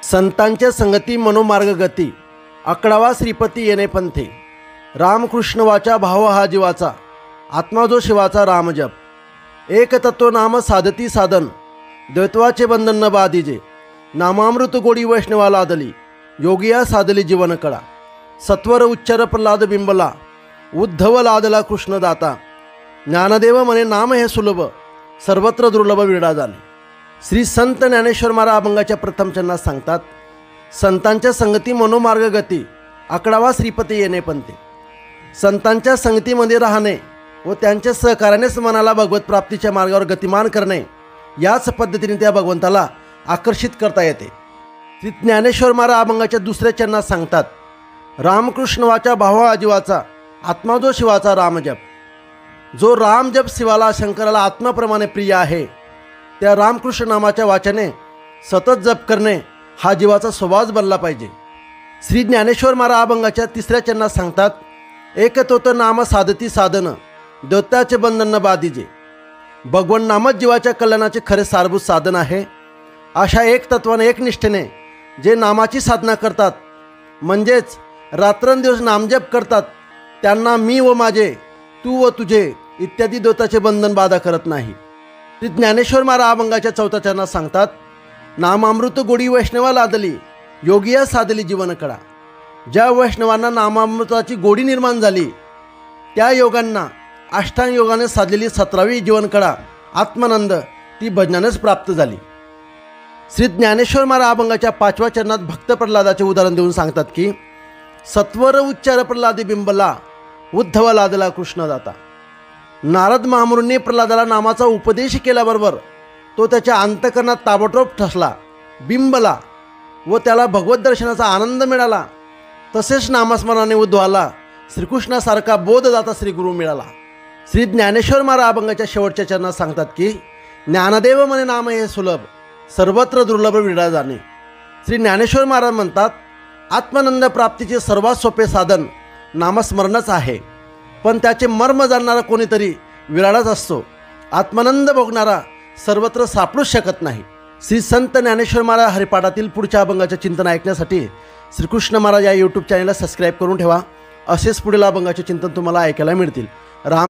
संतांच्या संगती मनोमार्ग गती 11वा श्रीपती येणे पंथे। रामकृष्ण वाचा भाव हा जीवाचा, आत्मा जो शिवाचा रामजप। एक तत्व नाम साधती साधन, द्वैत्वाचे बंधन न बाधिजे। नामामृत गोडी वैष्णवा लादली, योगिया साधली जीवन कळा। सत्वर उच्चार प्रल्हाद बिंबला, उद्धव लादला कृष्णदाता। ज्ञानदेव म्हणे नाम हे सुलभ, सर्वत्र दुर्लभ विडा झाले। श्री संत ज्ञानेश्वर महाराज अभंगाच्या प्रथम चरणात सांगतात, संतांच्या संगती मनोमार्ग गती 11वा श्रीपती येणे पंथे। संतांच्या संगतीमध्ये राहणे व त्यांच्या सहकार्यानेच मनाला भगवत प्राप्तीच्या मार्गावर गतिमान करणे, याच पद्धतीने त्या भगवंताला आकर्षित करता येते। श्री ज्ञानेश्वर महाराज अभंगाच्या दुसऱ्या चरणात सांगतात, रामकृष्ण वाचा भाव हा जीवाचा, आत्मा जो शिवाचा रामजप। जो रामजप शिवाला शंकराला आत्माप्रमाणे प्रिय आहे, त्या रामकृष्ण नामाच्या वाचने सतत जप करणे हा जीवाचा स्वभावच बनला पाहिजे। श्री ज्ञानेश्वर महाराज अभंगाच्या तिसऱ्या चरणात सांगतात, एक तोत नाम साधती साधन, दैत्याचे बंधन न बाधिजे। भगवान नामच जीवाच्या कल्याणाचे खरे सारभूत साधन आहे। अशा एक तत्वाने एक निष्ठेने जे नामाची साधना करतात, म्हणजेच रात्रंदिवस नामजप करतात, त्यांना मी व माझे, तू व तुझे इत्यादी दैत्याचे बंधन बाधा करत नाही। श्री ज्ञानेश्वर महाराज अभंगाच्या चौथ्या चरणात सांगतात, नामामृत गोडी वैष्णवा लादली, योगिया साधली जीवन कळा। ज्या वैष्णवांना नामामृताची गोडी निर्माण झाली, त्या योगांना अष्टांग योगाने साधलेली 17वी जीवनकळा आत्मानंद ती भजनानेच प्राप्त झाली। श्री ज्ञानेश्वर महाराज अभंगाच्या 5व्या चरणात भक्त प्रल्हादाचे उदाहरण देऊन सांगतात की, सत्वर उच्चार प्रल्हादी बिंबला, उद्धव लादला कृष्णदाता। नारद महामुनींनी प्रल्हादाला नामाचा उपदेश केल्याबरोबर तो त्याच्या अंतकरणात ताबडतोब ठसला, बिंबला व त्याला भगवत दर्शनाचा आनंद मिळाला। तसेच नामस्मरणाने उद्धवाला श्रीकृष्णासारखा बोधदाता श्री गुरु मिळाला। श्री ज्ञानेश्वर महाराज अभंगाच्या शेवटच्या चरणात सांगतात की, ज्ञानदेव म्हणे नाम हे सुलभ, सर्वत्र दुर्लभ विडा जाणे। श्री ज्ञानेश्वर महाराज म्हणतात, आत्मानंद प्राप्तीचे सर्वात सोपे साधन नामस्मरणच आहे, पण त्याचे मर्म जाणणारा कोणीतरी विराळाच असतो। आत्मानंद भोगणारा सर्वत्र सापडूच शकत नाही। श्री संत ज्ञानेश्वर महाराज हरिपाठातील पुढच्या अभंगाचे चिंतन ऐकण्यासाठी श्रीकृष्ण महाराज या यूट्यूब चॅनलला सबस्क्राईब करून ठेवा। असेच पुढील अभंगाचे चिंतन तुम्हाला ऐकायला मिळतील। राम